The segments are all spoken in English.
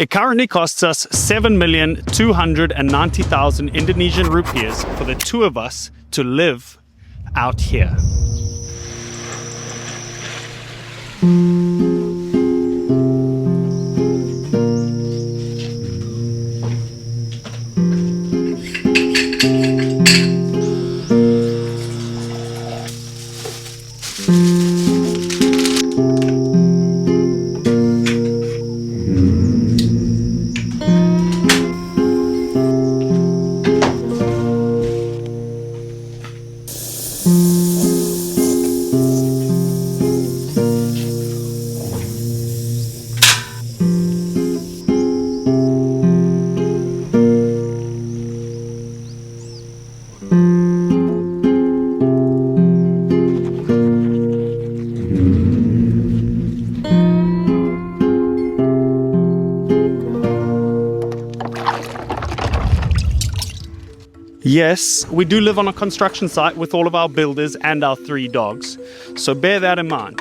It currently costs us 7,290,000 Indonesian rupiahs for the two of us to live out here. Yes, we do live on a construction site with all of our builders and our 3 dogs, so bear that in mind.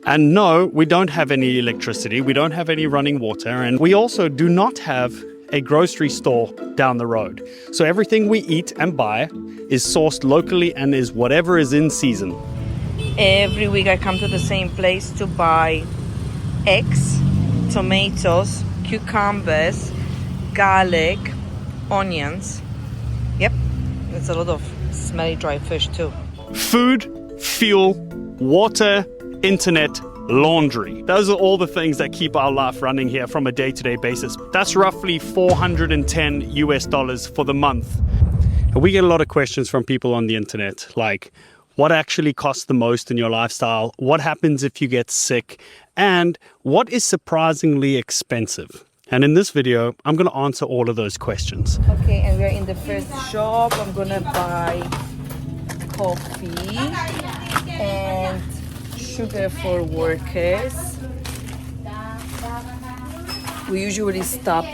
And no, we don't have any electricity, we don't have any running water, and we also do not have a grocery store down the road. So everything we eat and buy is sourced locally and is whatever is in season. Every week I come to the same place to buy eggs, tomatoes, cucumbers, garlic, onions. Yep, it's a lot of smelly dry fish too. Food, fuel, water, internet, laundry. Those are all the things that keep our life running here from a day-to-day basis. That's roughly $410 for the month. And we get a lot of questions from people on the internet, like what actually costs the most in your lifestyle, what happens if you get sick, and what is surprisingly expensive. And in this video, I'm going to answer all of those questions. Okay, and we're in the first shop. I'm going to buy coffee and sugar for workers. We usually stop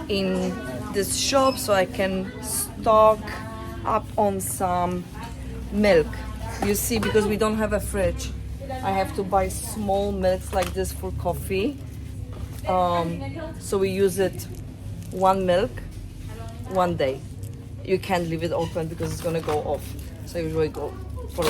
in this shop so I can stock up on some milk. You see, because we don't have a fridge, I have to buy small milks like this for coffee. So we use it 1 milk, 1 day. You can't leave it open because it's gonna go off. So I usually go for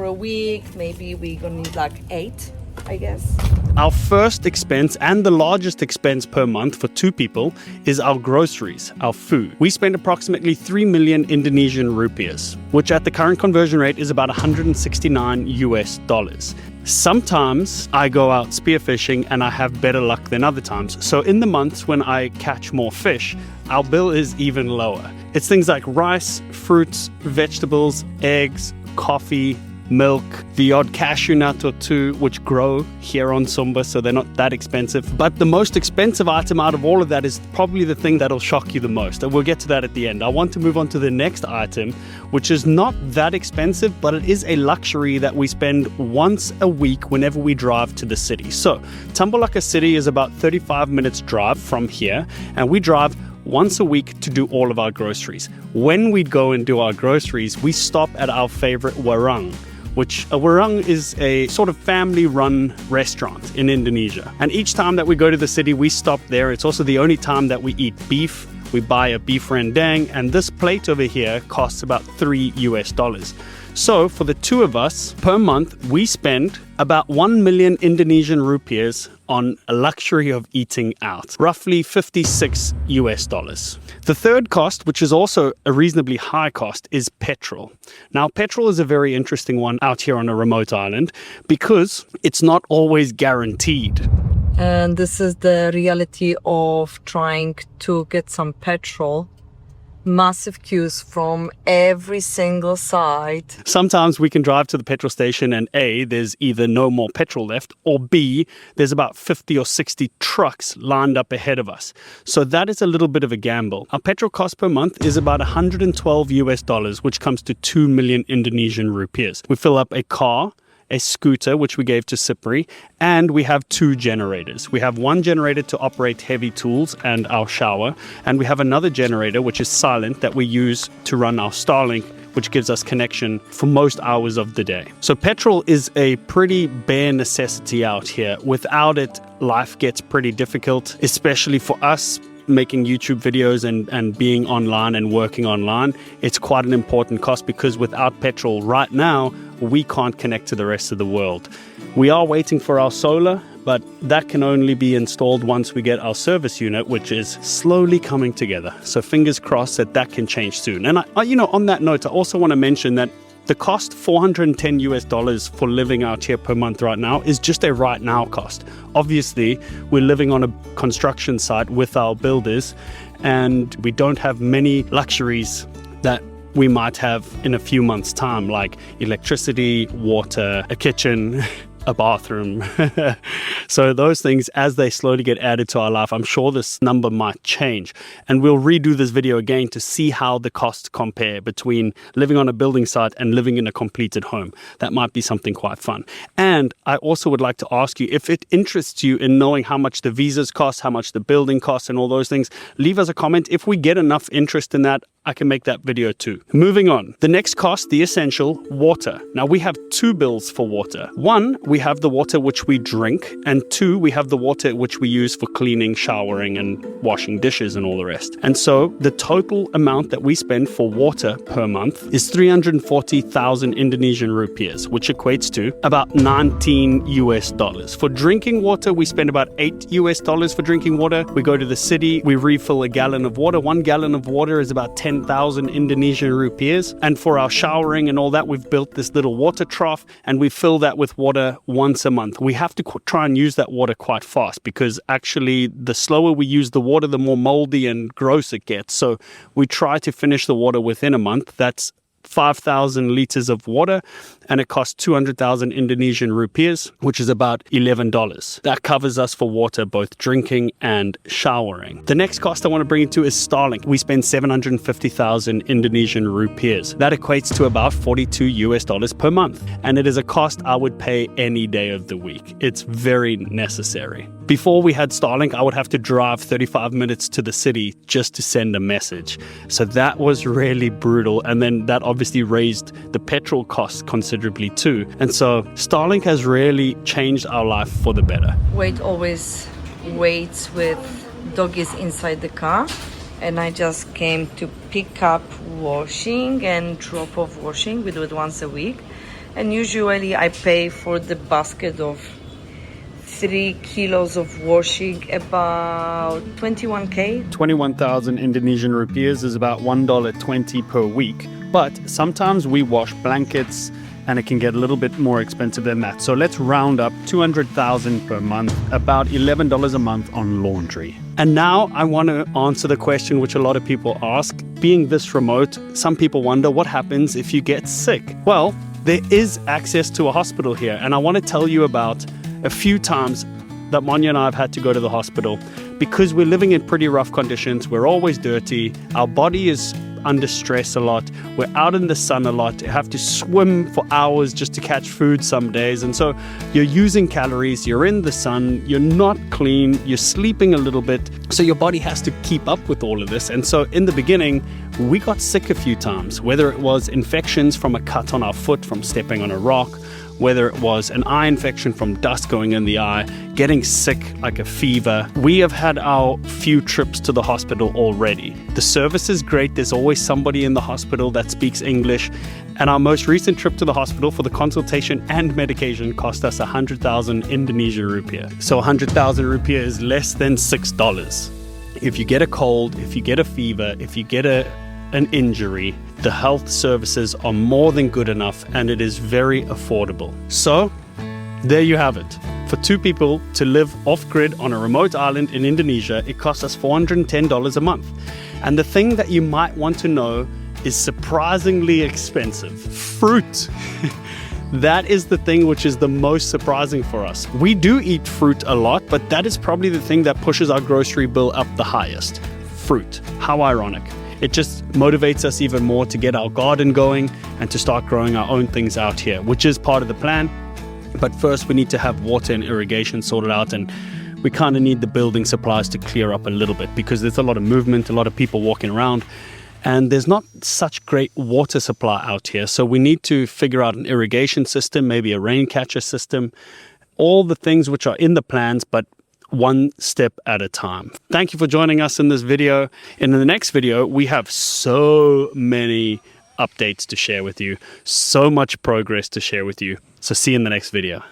a week, maybe we're gonna need like 8, I guess. Our first expense and the largest expense per month for 2 people is our groceries, our food. We spend approximately 3 million Indonesian rupiahs, which at the current conversion rate is about $169. Sometimes I go out spearfishing and I have better luck than other times. So in the months when I catch more fish, our bill is even lower. It's things like rice, fruits, vegetables, eggs, coffee, milk, the odd cashew nut or 2, which grow here on Sumba, so they're not that expensive. But the most expensive item out of all of that is probably the thing that'll shock you the most, and we'll get to that at the end. I want to move on to the next item, which is not that expensive, but it is a luxury that we spend once a week whenever we drive to the city. So Tambulaka city is about 35 minutes drive from here, and we drive once a week to do all of our groceries. When we go and do our groceries, we stop at our favorite warung, which a warung is a sort of family-run restaurant in Indonesia. And each time that we go to the city, we stop there. It's also the only time that we eat beef. We buy a beef rendang, and this plate over here costs about $3. So for the 2 of us per month, we spend about 1 million Indonesian rupiahs on a luxury of eating out, roughly $56. The third cost, which is also a reasonably high cost, is petrol. Now, petrol is a very interesting one out here on a remote island because it's not always guaranteed. And this is the reality of trying to get some petrol. Massive queues from every single side. Sometimes we can drive to the petrol station and A, there's either no more petrol left, or B, there's about 50 or 60 trucks lined up ahead of us. So that is a little bit of a gamble. Our petrol cost per month is about $112, which comes to 2 million Indonesian rupiahs. We fill up a car, a scooter, which we gave to Cypri, and we have 2 generators. We have 1 generator to operate heavy tools and our shower, and we have another generator, which is silent, that we use to run our Starlink which gives us connection for most hours of the day. So petrol is a pretty bare necessity out here. Without it, life gets pretty difficult, especially for us making YouTube videos and being online and working online. It's quite an important cost because without petrol right now, we can't connect to the rest of the world. We are waiting for our solar, but that can only be installed once we get our service unit, which is slowly coming together. So fingers crossed that can change soon. And on that note, I also want to mention that the cost, $410 for living out here per month right now, is just a right now cost. Obviously, we're living on a construction site with our builders, and we don't have many luxuries that we might have in a few months' time, like electricity, water, a kitchen, a bathroom. So those things, as they slowly get added to our life, I'm sure this number might change. And we'll redo this video again to see how the costs compare between living on a building site and living in a completed home. That might be something quite fun. And I also would like to ask you, if it interests you in knowing how much the visas cost, how much the building costs and all those things, leave us a comment. If we get enough interest in that, I can make that video too. Moving on. The next cost, the essential, water. Now we have two bills for water. One, we have the water which we drink, and two, we have the water which we use for cleaning, showering, and washing dishes and all the rest. And so the total amount that we spend for water per month is 340,000 Indonesian rupiahs, which equates to about $19. For drinking water, we spend about $8 for drinking water. We go to the city, we refill a gallon of water. 1 gallon of water is about 10,000 Indonesian rupiahs. And for our showering and all that, we've built this little water trough and we fill that with water once a month. We have to try and use that water quite fast because actually the slower we use the water, the more moldy and gross it gets. So we try to finish the water within a month. That's 5,000 liters of water, and it costs 200,000 Indonesian rupiahs, which is about $11. That covers us for water, both drinking and showering. The next cost I want to bring you to is Starlink. We spend 750,000 Indonesian rupiahs. That equates to about $42 per month, and it is a cost I would pay any day of the week. It's very necessary. Before we had Starlink, I would have to drive 35 minutes to the city just to send a message. So that was really brutal. And then that obviously raised the petrol costs considerably too. And so Starlink has really changed our life for the better. Wade always waits with doggies inside the car. And I just came to pick up washing and drop off washing. We do it once a week. And usually I pay for the basket of 3 kilos of washing about 21k. 21,000 Indonesian rupiahs is about $1.20 per week. But sometimes we wash blankets and it can get a little bit more expensive than that. So let's round up 200,000 per month, about $11 a month on laundry. And now I want to answer the question which a lot of people ask. Being this remote, some people wonder what happens if you get sick. Well, there is access to a hospital here, and I want to tell you about a few times that Manya and I have had to go to the hospital because we're living in pretty rough conditions. We're always dirty. Our body is under stress a lot. We're out in the sun a lot. You have to swim for hours just to catch food some days. And so you're using calories, you're in the sun, you're not clean, you're sleeping a little bit. So your body has to keep up with all of this. And so in the beginning, we got sick a few times, whether it was infections from a cut on our foot from stepping on a rock, whether it was an eye infection from dust going in the eye, getting sick like a fever. We have had our few trips to the hospital already. The service is great. There's always somebody in the hospital that speaks English. And our most recent trip to the hospital for the consultation and medication cost us 100,000 Indonesian rupiah. So 100,000 rupiah is less than $6. If you get a cold, if you get a fever, if you get an injury, the health services are more than good enough and it is very affordable. So there you have it. For two people to live off-grid on a remote island in Indonesia, it costs us $410 a month. And the thing that you might want to know is surprisingly expensive. Fruit. That is the thing which is the most surprising for us. We do eat fruit a lot, but that is probably the thing that pushes our grocery bill up the highest. Fruit. How ironic. It just motivates us even more to get our garden going and to start growing our own things out here, which is part of the plan. But first we need to have water and irrigation sorted out, and we kind of need the building supplies to clear up a little bit because there's a lot of movement, a lot of people walking around. and there's not such great water supply out here. So we need to figure out an irrigation system, maybe a rain catcher system, all the things which are in the plans, but one step at a time. Thank you for joining us in this video. In the next video, we have so many updates to share with you, so much progress to share with you. So see you in the next video.